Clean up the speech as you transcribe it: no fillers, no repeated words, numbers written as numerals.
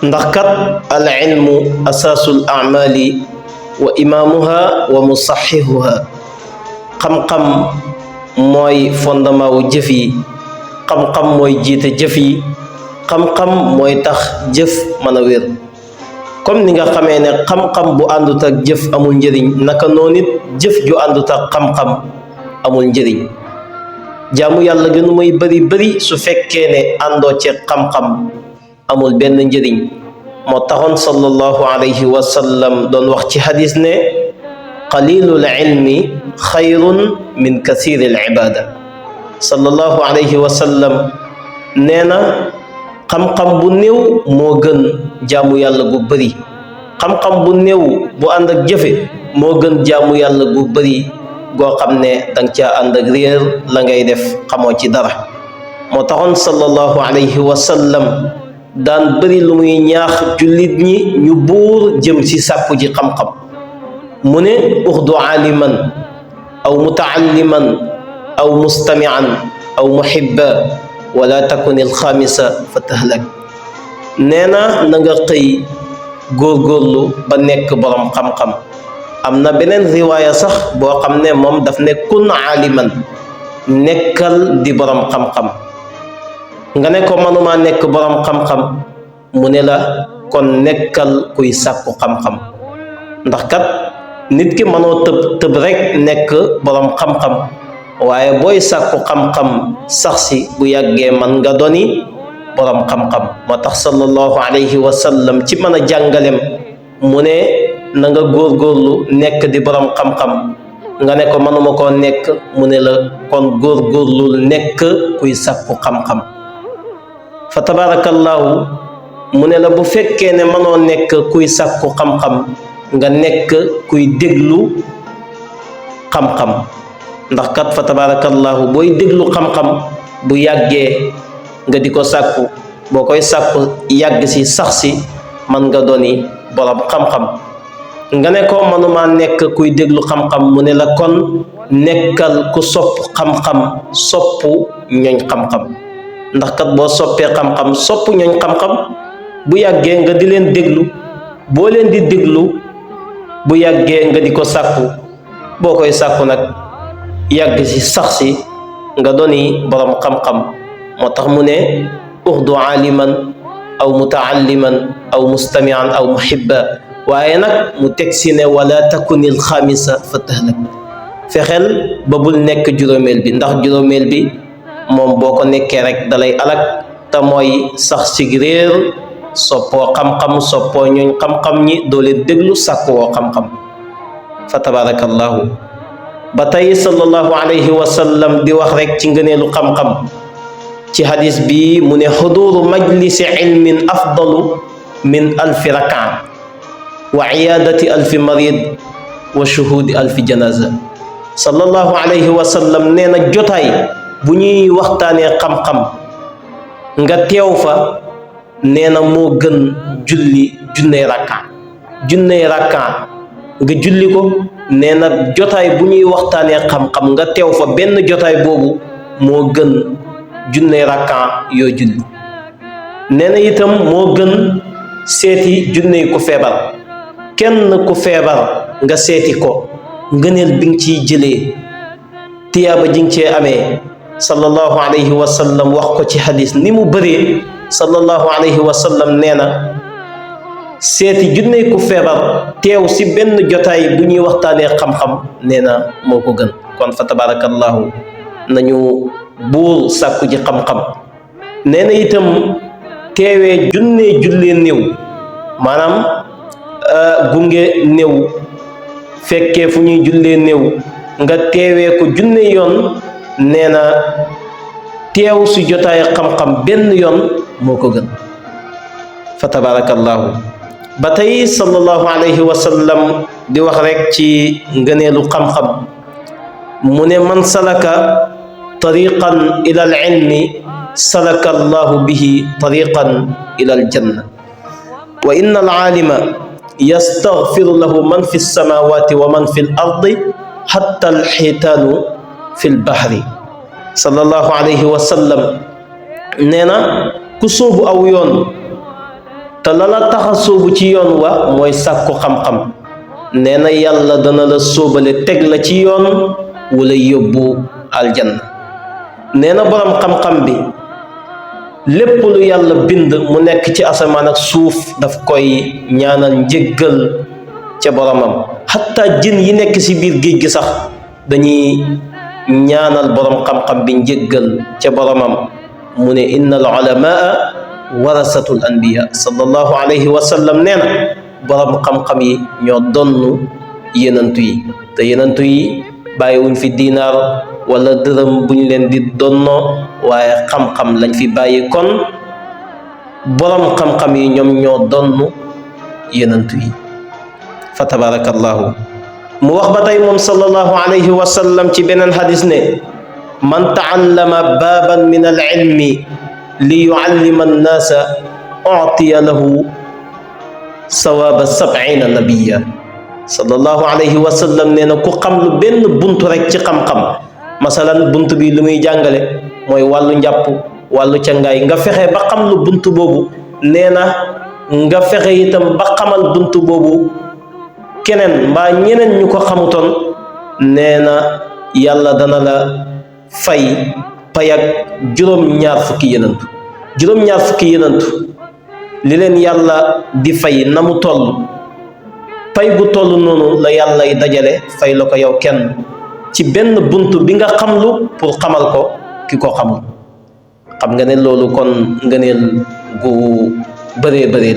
ndax kat al ilmu asaasul amali wa imaamuha wa musaxihuha xam-xam mooy fondement wu jëf yi, xam-xam mooy jiite jëf yi, xam-xam mooy tax jëf mën a wér. comme ni nga xamee ne xam-xam bu àndut ak jëf amul njëriñ, naka noonu it jëf ju àndut ak xam-xam amul njëriñ. jaamu yàlla gënu muy bari su fekkee ne àndoo ci xam-xam amul benn njëriñ. moo taxoon sallallahu alayhi wa sallam doon wax ci hadis ne qalilul ilmi xayrun min kasiril ibada. sallallahu alayhi wa sallam nee na xam-xam bu néew moo gën jaamu yàlla gu bëri. xam-xam bu néew bu ànd ak jëfe moo gën jaamu yàlla gu bëri goo xam ne danga caa ànd ak réer la ngay def xamoo ci dara. moo taxoon sallallahu alayhi wa sallam daan bëri lu muy ñaax jullit ñi ñu buur jëm ci sàkku ji xam-xam. mu ne uxdu aaliman aw mutaalliman aw mustamian aw muhibba wala takun alxaamisa fa tahlak. nee na nga xëy góorgóorlu ba nekk borom xam-xam. am na beneen riwaaya sax boo xam ne moom daf ne kun aaliman, nekkal di borom xam-xam. nga ne ko manuma nekk borom xam-xam, mu ne la kon nekkal kuy sàkku xam-xam. ndax kat nit ki mënoo tëb rek nekk borom xam-xam, waaye booy sàkku xam-xam sax si bu yàggee man nga doni borom xam-xam. moo tax sallallahu alayhi wa sallam ci mën a jàngalem mu ne na nga góorgóorlu nekk di borom xam-xam. nga ne ko manuma koo nekk, mu ne la kon góorgóorlu nekk kuy sàkku xam-xam. fa tabarakallahu mu ne la bu fekkee ne mënoo nekk kuy sàkku xam-xam, nga nekk kuy déglu xam-xam. ndax kat fa tabarakallahu booy déglu xam-xam bu yàggee nga di ko sàkku, boo koy sàkku yàgg si sax si man nga doni borom xam-xam. nga ne ko mënuma nekk kuy déglu xam-xam, mu ne la kon nekkal ku sopp xam-xam, soppu ñooñ xam-xam. ndax kat boo soppee xam-xam sopp ñooñ xam-xam bu yàggee nga di leen déglu, boo leen di déglu bu yàggee nga di ko sàkku, boo koy sàkku nag yàgg si sax si nga doni borom xam-xam. moo tax mu ne uxdu aaliman aw mutaalliman aw mustamian aw muhibba, waaye nag mu teg si ne wala takunil xaamisa fa tahlak. fexeel ba bul nekk juróomeel bi, ndax juróomeel bi moom boo ko nekkee rek dalay alak, te mooy sax ci réer, soppoo xam-xam, soppoo ñooñ xam-xam ñi, doo leen déglu, sàkkuwoo xam-xam. fa tabarakallahu ba tey sallallahu alayhi wa sallam di wax rek ci ngëneelu xam-xam ci hadis bi mu ne xuduru majlisi ilmin afdalu min alfi rakaa wa iyadati alfi marid wa shuhudi alfi janaza. sallallahu alayhi wa sallam nee na jotaay bu ñuy waxtaanee xam-xam nga teew fa, nee na moo gën julli junney rakka nga julli ko. nee na jotaay bu ñuy waxtaanee xam-xam nga teew fa, benn jotaay boobu moo gën junney rakka yoo julli. nee na itam moo gën seeti junney ku feebar. kenn ku feebar nga seeti ko, ngëneel bi nga ciy jëlee, tiyaaba ji nga cee amee. sallallahu alayhi wa sallam wax ko ci hadis ni mu bëree. sallallahu alayhi wa sallam nee na seeti junney ku feebar teew si benn jotaay bu ñuy waxtaanee xam-xam, nee na moo ko gën. kon fa tabarakallahu nañu buur sàkku ji xam-xam. nee na itam teewee junney jullee néew, maanaam gunge néew, fekkee fu ñuy jullee néew nga teewee ko junne yoon, nee na teew si jotaay xam-xam benn yoon moo ko gën. fa tabarakallahu ba tey sallallahu alayhi wa sallam di wax rek ci ngëneelu xam-xam mu ne man salaka tariqan ila al ilmi salaka allahu bihi tariqan ila aljanna wa inna alalima yastaghfiru lahu man fi lsamawati wa man fi l ardi hatta alxitaanu fi lbahri. sallallahu alayhi wa sallam nee na ku sóobu aw yoon te la la tax a sóobu ci yoon wa mooy sàkku xam-xam, nee na yàlla dana la sóobale teg la ci yoon wala yóbbu aljanna. nee na boroom xam-xam bi lépp lu yàlla bind mu nekk ci asamaan ak suuf daf koy ñaanal njéggal ca boromam. xatta jën yi nekk ci biir géej gi sax dañuy ñaanal boroom xam-xam bi njéggal ca boromam. mu ne inna al ulamaa warasatul anbiya. sallallahu alayhi wa sallam nee na boroom xam-xam yi ñoo donn yenantu yi, te yenantu yi bàyyiwuñ fi diinaar wala dërëm buñ leen di donnoo, waaye xam-xam lañ fi bàyyi. kon boroom xam-xam yi ñoom ñoo donn yenantu yi fa tabarakallahu. mu wax ba tey moom sallallahu alayhi wa sallam ci beneen xadis ne man taallama baaban min al ilmi li yuallima annaasa utiya lahu sawaaba 70 nabiya. sallallahu alayhi wa sallam nee na ku xam lu benn buntu rek ci xam-xam, masalan buntu bi lu muy jàngale mooy wàllu njàpp, wàllu cangaay, nga fexe ba xam lu buntu boobu, nee na nga fexe itam ba xamal buntu boobu keneen mbaa ñeneen ñu ko xamutoon, nee na yàlla dana la fay payak juróom-ñaar fukki yenantu. juróom-ñaar fukki yenantu li leen yàlla di fay na mu toll, pay gu toll noonu la yàlla y dajale fay la ko yow kenn ci benn buntu bi nga xamlu pour xamal ko ki ko xamul. xam nga ne loolu kon ngëneel gu bëree bëree